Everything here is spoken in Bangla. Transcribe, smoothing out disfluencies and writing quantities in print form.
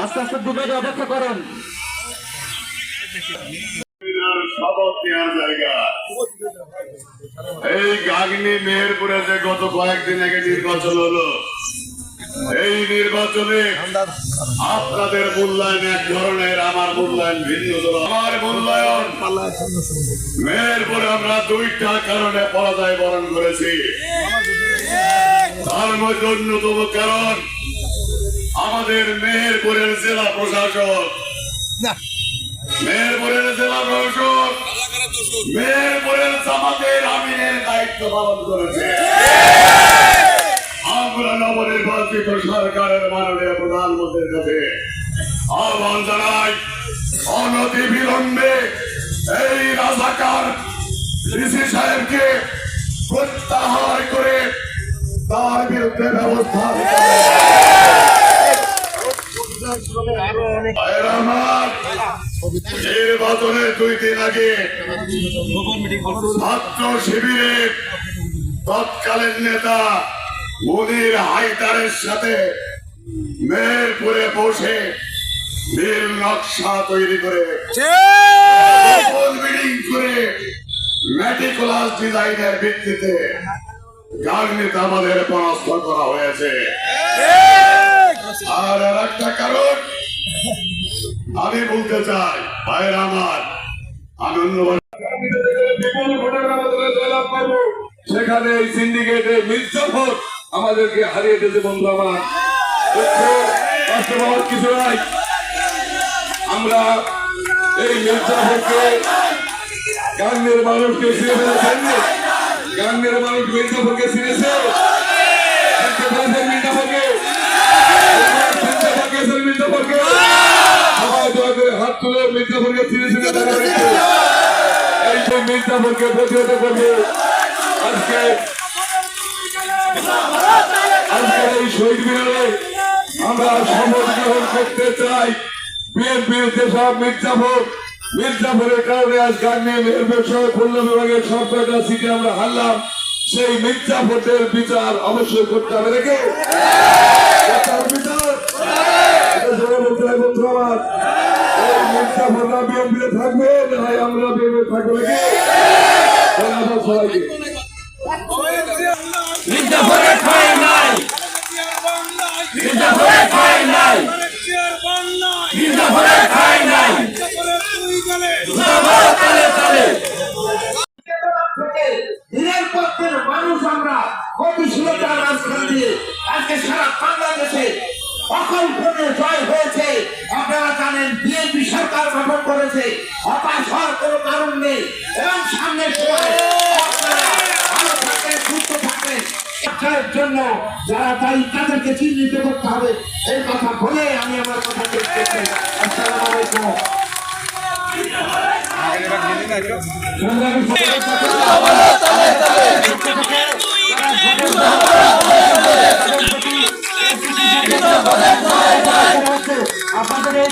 আস্তে আস্তে দুটো অপেক্ষা করেন। শপথ নেওয়ার জায়গা এই গাগনি মেহেরপুরে যে গত কয়েকদিন আগে নির্বাচন হলো, এই নির্বাচনে আপনাদের মূল্যায়ন এক ধরনের, আমার মূল্যায়ন ভিন্ন ধরনের। আমার মূল্যায়ন মেহেরপুরে আমরা দুইটা কারণে পরাজয় বরণ করেছি। তার মধ্যে অন্যতম কারণ আমাদের মেহেরপুরের জেলা প্রশাসক, মেহেরপুরের জেলা প্রশাসক মেহেরপুরের জামাতের আমিরের দায়িত্ব পালন করেছে। আমরা নবনির্বাচিত সরকারের মাননীয় প্রধানমন্ত্রীর কাছে আহ্বান জানাই, অনতি বিলম্বে এই রাজাকার ডিসি সাহেবকে প্রত্যাহার করে তার বিরুদ্ধে ব্যবস্থা নিতে হবে। নির্বাচনের 2 দিন আগে ছাত্র শিবিরের তৎকালীন নেতা মুনির হায়দারের সাথে মেহেরপুরে বসে নীল নকশা তৈরি করে মিটিং করে মেটিকুলাস ডিজাইনের ভিত্তিতে গাগনিতে আমাদের পরাস্ত করা হয়েছে। আর একটা কারণ আমি বলতে চাই, ভাইয়ের আমার, আমি সেখানে এই সিন্ডিকেটে মির্জাফর আমাদেরকে হারিয়ে দিয়েছে। বন্ধু আমার, কিছু নাই। আমরা এই মির্জাফরকে গাঙ্গের মানুষকে চিনে ফেলেছেন, গাঙ্গের মানুষ মির্জাফরকে চিনেছে, মির্জাফরকে সবাই দয়া করে হাত তুলে মির্জাফরকে চিনে চিনে দেখা দিচ্ছে। এই যে মির্জাফরকে প্রতিহত করবে আজকে এই শহীদ মিনারে আমরা শপথ গ্রহণ করতে চাই। বিএনপির যেসব মির্জাফরের কারণে আজ গাঙ্গে মেহেরপুর সহ খুলনা বিভাগের সব কয়টা সিটে আমরা হারলাম, সেই মির্জাফরদের বিচার অবশ্যই করতে হবে। দেখে বিচার বলতে হয় বন্ধু আমার, এই মির্জাফররা বিএনপিতে থাকবে না হয় আমরা বিএনপি থাকবো। নাকি সবাইকে মির্জাফরের ঠাঁই নাই, মির্জাফরের ঠাঁই নাই, মির্জাফরের ঠাঁই নাই। দিনের পর দিন মানুষ আমরা গতিশীলতার মাঝখান দিয়ে আজকে সারা বাংলাদেশে অকল্পনীয় জয় হয়েছে। আপনারা জানেন বিএনপি সরকার গঠন করেছে, হতাশ হওয়ার কোনো কারণ নেই এবং সামনের সময় আপনারা ভালো থাকেন, সুস্থ থাকেন। জন্য যারা দায়ী তাদেরকে চিহ্নিত করতে হবে, এই কথা বলে আমি আমার কথা শেষ করছি। আসসালামু আলাইকুম। আপনাদের